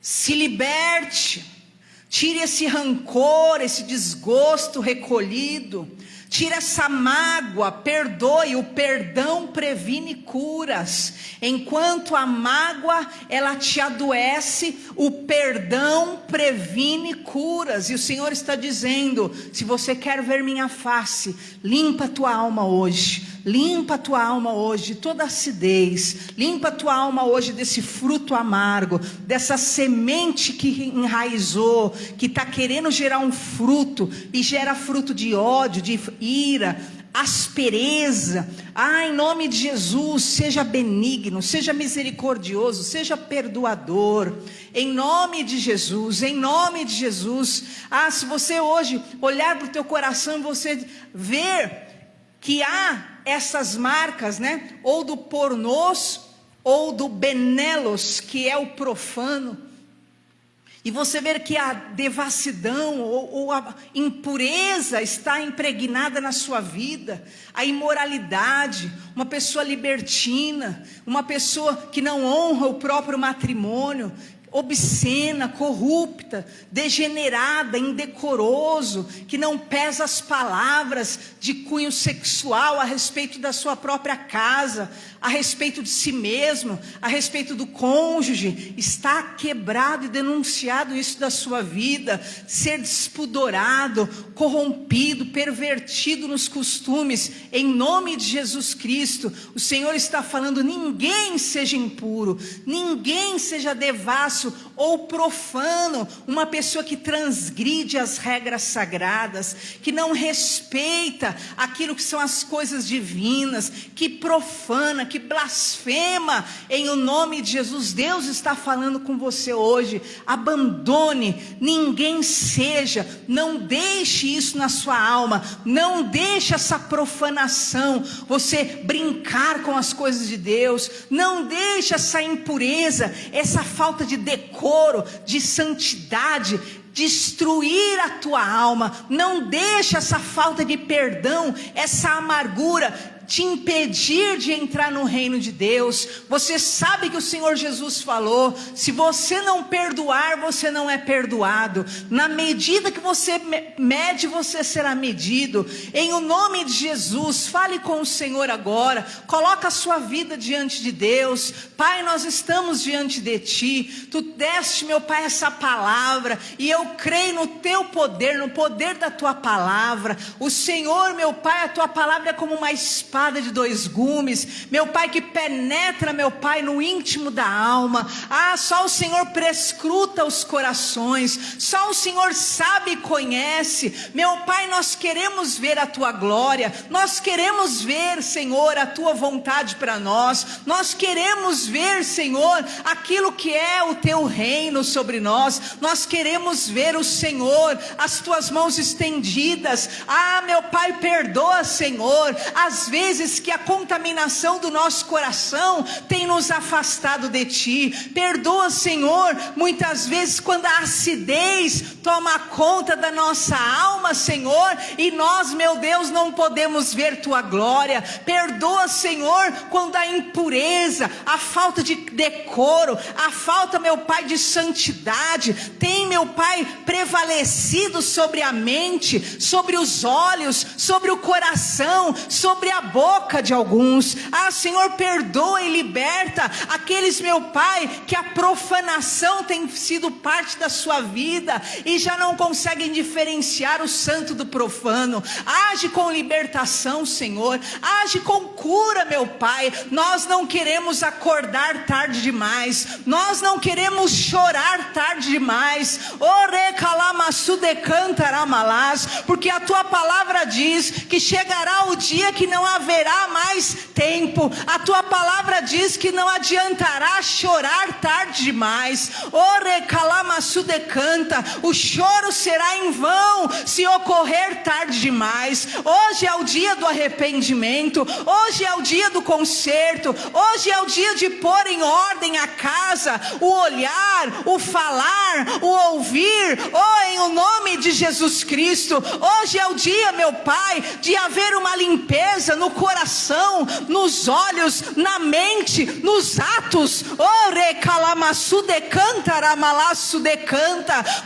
A: se liberte, tire esse rancor, esse desgosto recolhido, tire essa mágoa, perdoe. O perdão previne curas. Enquanto a mágoa, ela te adoece, o perdão previne curas. E o Senhor está dizendo: se você quer ver minha face, limpa a tua alma hoje. Limpa a tua alma hoje de toda acidez, limpa a tua alma hoje desse fruto amargo, dessa semente que enraizou, que está querendo gerar um fruto, e gera fruto de ódio, de ira, aspereza. Em nome de Jesus, seja benigno, seja misericordioso, seja perdoador, em nome de Jesus, em nome de Jesus. Se você hoje olhar para o teu coração e você ver que há essas marcas, né? Ou do pornôs, ou do benelos, que é o profano, e você ver que a devassidão ou a impureza está impregnada na sua vida, a imoralidade, uma pessoa libertina, uma pessoa que não honra o próprio matrimônio, obscena, corrupta, degenerada, indecoroso, que não pesa as palavras de cunho sexual a respeito da sua própria casa, a respeito de si mesmo, a respeito do cônjuge. Está quebrado e denunciado isso da sua vida. Ser despudorado, corrompido, pervertido nos costumes, em nome de Jesus Cristo. O Senhor está falando: ninguém seja impuro, ninguém seja devasso ou profano, uma pessoa que transgride as regras sagradas, que não respeita aquilo que são as coisas divinas, que profana, que blasfema, em o nome de Jesus. Deus está falando com você hoje: abandone, ninguém seja, não deixe isso na sua alma, não deixe essa profanação, você brincar com as coisas de Deus, não deixe essa impureza, essa falta de decoro, de santidade, destruir a tua alma. Não deixe essa falta de perdão, essa amargura te impedir de entrar no reino de Deus. Você sabe que o Senhor Jesus falou: se você não perdoar, você não é perdoado. Na medida que você mede, você será medido. Em o nome de Jesus, fale com o Senhor agora, coloca a sua vida diante de Deus. Pai, nós estamos diante de Ti, Tu deste, meu Pai, essa palavra, e eu creio no Teu poder, no poder da Tua palavra. O Senhor, meu Pai, a Tua palavra é como uma espada de 2 gumes, meu Pai, que penetra, meu Pai, no íntimo da alma. Só o Senhor prescruta os corações, só o Senhor sabe e conhece. Meu Pai, nós queremos ver a Tua glória, nós queremos ver, Senhor, a Tua vontade para nós, nós queremos ver, Senhor, aquilo que é o Teu reino sobre nós, nós queremos ver o Senhor, as Tuas mãos estendidas. Meu Pai, perdoa, Senhor, às vezes que a contaminação do nosso coração tem nos afastado de Ti. Perdoa, Senhor, muitas vezes quando a acidez toma conta da nossa alma, Senhor, e nós, meu Deus, não podemos ver Tua glória. Perdoa, Senhor, quando a impureza, a falta de decoro, a falta, meu Pai, de santidade tem, meu Pai, prevalecido sobre a mente, sobre os olhos, sobre o coração, sobre a boca de alguns. Senhor, perdoa e liberta aqueles, meu Pai, que a profanação tem sido parte da sua vida e já não conseguem diferenciar o santo do profano. Age com libertação, Senhor, age com cura, meu Pai. Nós não queremos acordar tarde demais, nós não queremos chorar tarde demais, porque a Tua palavra diz que chegará o dia que não haverá mais tempo. A Tua palavra diz que não adiantará chorar tarde demais. O choro será em vão se ocorrer tarde demais. Hoje é o dia do arrependimento, hoje é o dia do conserto, hoje é o dia de pôr em ordem a casa, o olhar, o falar, o ouvir, em o nome de Jesus Cristo. Hoje é o dia, meu Pai, de haver uma limpeza no coração, nos olhos, na mente, nos atos.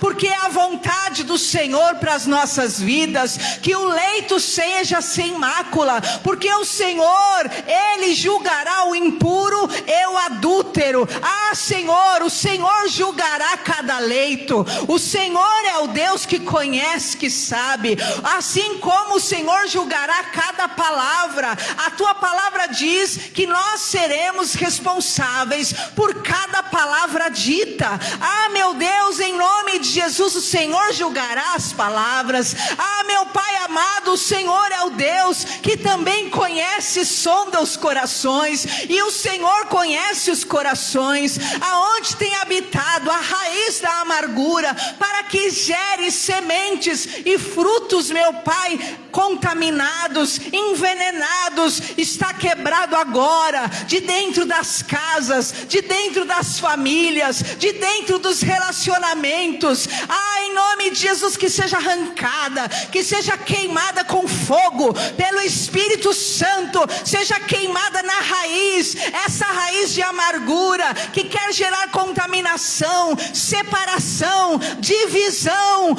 A: Porque é a vontade do Senhor para as nossas vidas que o leito seja sem mácula, porque o Senhor, Ele julgará o impuro e o adúltero. Senhor, o Senhor julgará cada leito. O Senhor é o Deus que conhece, que sabe. Assim como o Senhor julgará cada palavra a tua palavra diz que nós seremos responsáveis por cada palavra dita. Ah, meu Deus, em nome de Jesus, o Senhor julgará as palavras. Ah, meu Pai amado, o Senhor é o Deus que também conhece e sonda os corações, e o Senhor conhece os corações, aonde tem habitado a raiz da amargura, para que gere sementes e frutos, meu Pai, contaminados, envenenados. Está quebrado agora, de dentro das casas, de dentro das famílias, de dentro dos relacionamentos. Ah, em nome de Jesus, que seja arrancada, que seja queimada com fogo pelo Espírito Santo, seja queimada na raiz, essa raiz de amargura que quer gerar contaminação, separação, divisão.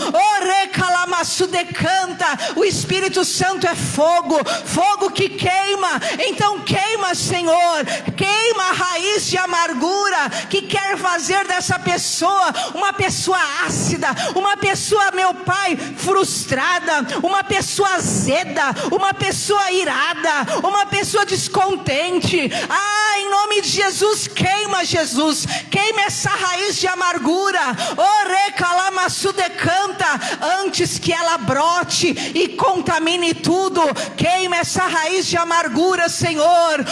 A: O Espírito Santo é fogo, fogo que queima. Então queima, Senhor, queima a raiz de amargura que quer fazer dessa pessoa uma pessoa ácida, uma pessoa, meu Pai, frustrada, uma pessoa azeda, uma pessoa irada, uma pessoa descontente. Ah, em nome de Jesus, queima, Jesus, queima essa raiz de amargura. Antes que ela brote e contamine tudo, queima essa raiz de amargura, Senhor.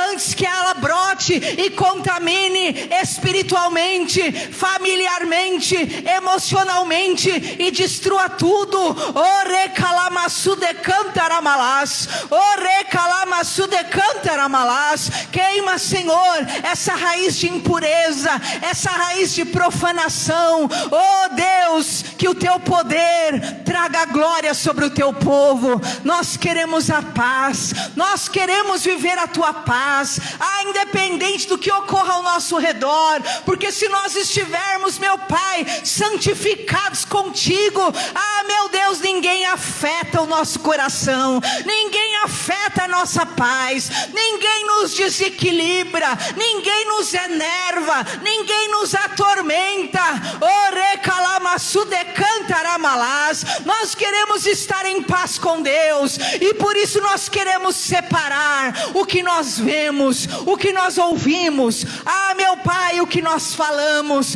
A: Antes que ela brote e contamine espiritualmente, familiarmente, emocionalmente, e destrua tudo. Queima, Senhor, essa raiz de impureza, essa raiz de profanação. Oh Deus, que o teu poder traga glória sobre o teu povo. Nós queremos a paz, nós queremos viver a tua paz, independente do que ocorra ao nosso redor, porque se nós estivermos, meu Pai, santificados contigo, meu Deus, ninguém afeta o nosso coração, ninguém afeta a nossa paz, ninguém nos desequilibra, ninguém nos enerva, ninguém nos atormenta. Nós queremos estar em paz com Deus, e por isso nós queremos separar o que nós vemos, o que nós ouvimos, meu Pai, o que nós falamos.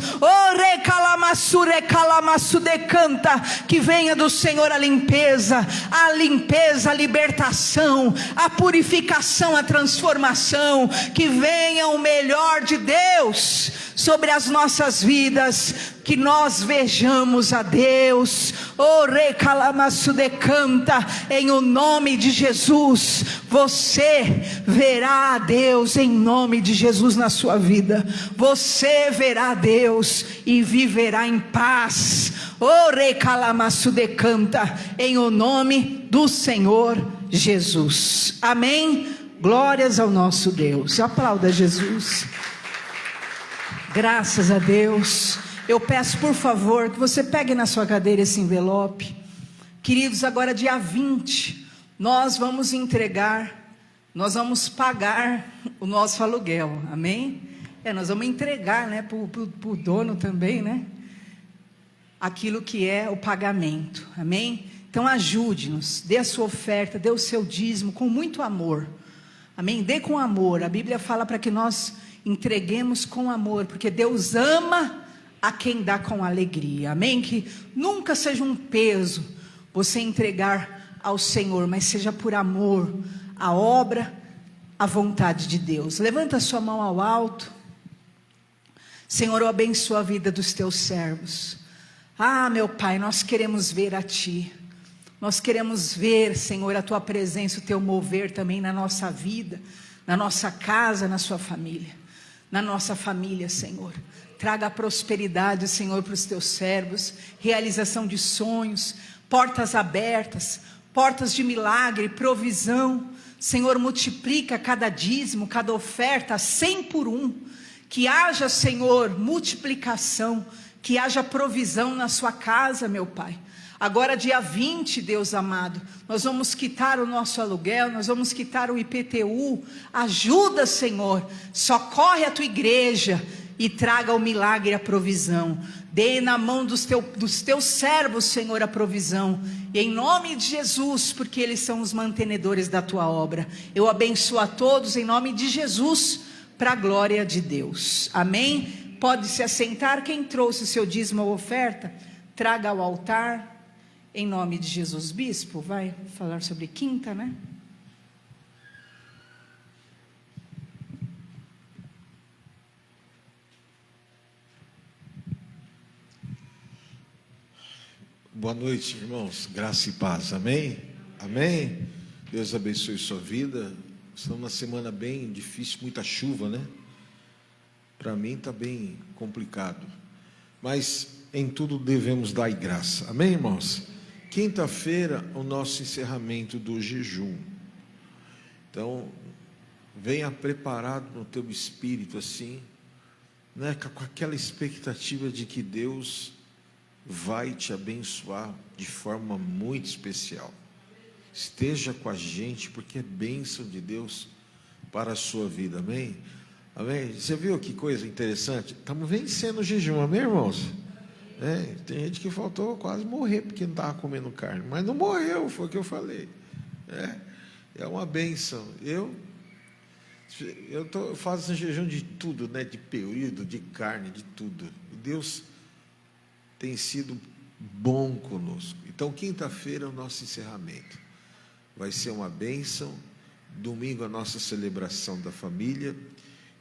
A: Que venha do Senhor a limpeza, a libertação, a purificação, a transformação. Que venha o melhor de Deus sobre as nossas vidas, que nós vejamos a Deus. Em o nome de Jesus, você verá a Deus, em nome de Jesus, na sua vida. Você verá a Deus e viverá em paz. Em o nome do Senhor Jesus. Amém. Glórias ao nosso Deus. Aplauda Jesus. Graças a Deus. Eu peço, por favor, que você pegue na sua cadeira esse envelope. Queridos, agora dia 20, nós vamos entregar, nós vamos pagar o nosso aluguel, amém? Nós vamos entregar, né, para o dono também, né? Aquilo que é o pagamento, amém? Então ajude-nos, dê a sua oferta, dê o seu dízimo com muito amor, amém? Dê com amor. A Bíblia fala para que nós entreguemos com amor, porque Deus ama a quem dá com alegria, amém? Que nunca seja um peso você entregar ao Senhor, mas seja por amor à obra, à vontade de Deus. Levanta a sua mão ao alto. Senhor, eu abençoo a vida dos teus servos. Meu Pai, nós queremos ver a Ti, nós queremos ver, Senhor, a Tua presença, o Teu mover também na nossa vida, na nossa casa, na sua família, na nossa família, Senhor. Traga a prosperidade, Senhor, para os teus servos, realização de sonhos, portas abertas, portas de milagre, provisão. Senhor, multiplica cada dízimo, cada oferta, 100 por 1, que haja, Senhor, multiplicação, que haja provisão na sua casa, meu Pai. Agora dia 20, Deus amado, nós vamos quitar o nosso aluguel, nós vamos quitar o IPTU. Ajuda, Senhor, socorre a tua igreja e traga o milagre e a provisão. Dê na mão dos teus servos, Senhor, a provisão. E em nome de Jesus, porque eles são os mantenedores da tua obra. Eu abençoo a todos em nome de Jesus, para a glória de Deus. Amém? Pode se assentar. Quem trouxe o seu dízimo ou oferta, traga ao altar. Em nome de Jesus. Bispo, vai falar sobre quinta, né?
B: Boa noite, irmãos. Graça e paz. Amém? Amém? Deus abençoe sua vida. Estamos numa semana bem difícil, muita chuva, né? Para mim está bem complicado. Mas em tudo devemos dar graça. Amém, irmãos? Quinta-feira, o nosso encerramento do jejum. Então, venha preparado no teu espírito assim, né? Com aquela expectativa de que Deus vai te abençoar de forma muito especial. Esteja com a gente, porque é bênção de Deus para a sua vida, amém? Amém? Você viu que coisa interessante? Estamos vencendo o jejum, amém, irmãos? Tem gente que faltou quase morrer, porque não estava comendo carne, mas não morreu, foi o que eu falei. É uma bênção. Eu faço jejum de tudo, né? De período, de carne, de tudo. E Deus tem sido bom conosco. Então, quinta-feira é o nosso encerramento. Vai ser uma bênção. Domingo, a nossa celebração da família.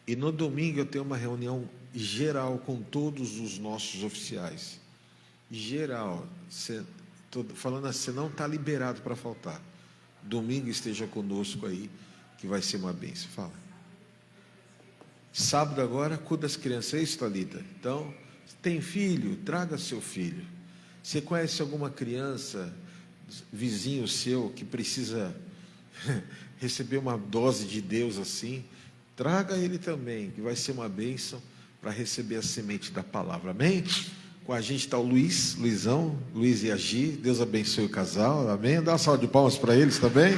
B: E no domingo, eu tenho uma reunião geral com todos os nossos oficiais. Geral. Estou falando assim, você não está liberado para faltar. Domingo esteja conosco aí, que vai ser uma bênção. Fala. Sábado agora, cuida das crianças. É isso, Thalita? Então, tem filho? Traga seu filho. Você conhece alguma criança, vizinho seu, que precisa receber uma dose de Deus assim? Traga ele também, que vai ser uma bênção para receber a semente da palavra. Amém? Com a gente está o Luizão, Luiz e a Gi. Deus abençoe o casal. Amém? Dá uma salva de palmas para eles também.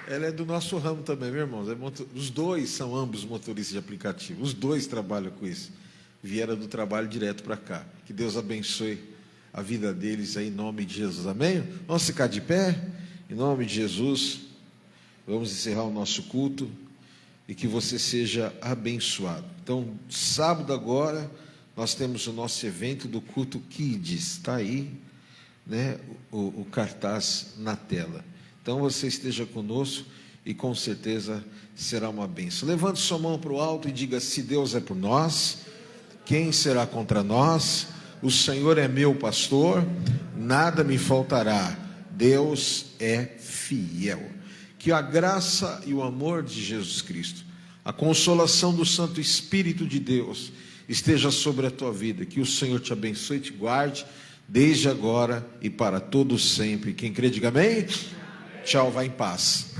B: Ela é do nosso ramo também, meus irmãos. Os dois são ambos motoristas de aplicativo. Os dois trabalham com isso. Vieram do trabalho direto para cá. Que Deus abençoe a vida deles aí, em nome de Jesus. Amém? Vamos ficar de pé? Em nome de Jesus. Vamos encerrar o nosso culto. E que você seja abençoado. Então, sábado agora, nós temos o nosso evento do culto Kids. Está aí, né, o cartaz na tela. Então você esteja conosco e com certeza será uma bênção. Levante sua mão para o alto e diga: se Deus é por nós, quem será contra nós? O Senhor é meu pastor, nada me faltará. Deus é fiel. Que a graça e o amor de Jesus Cristo, a consolação do Santo Espírito de Deus esteja sobre a tua vida. Que o Senhor te abençoe e te guarde desde agora e para todo sempre. Quem crê, diga amém. Tchau, vai em paz.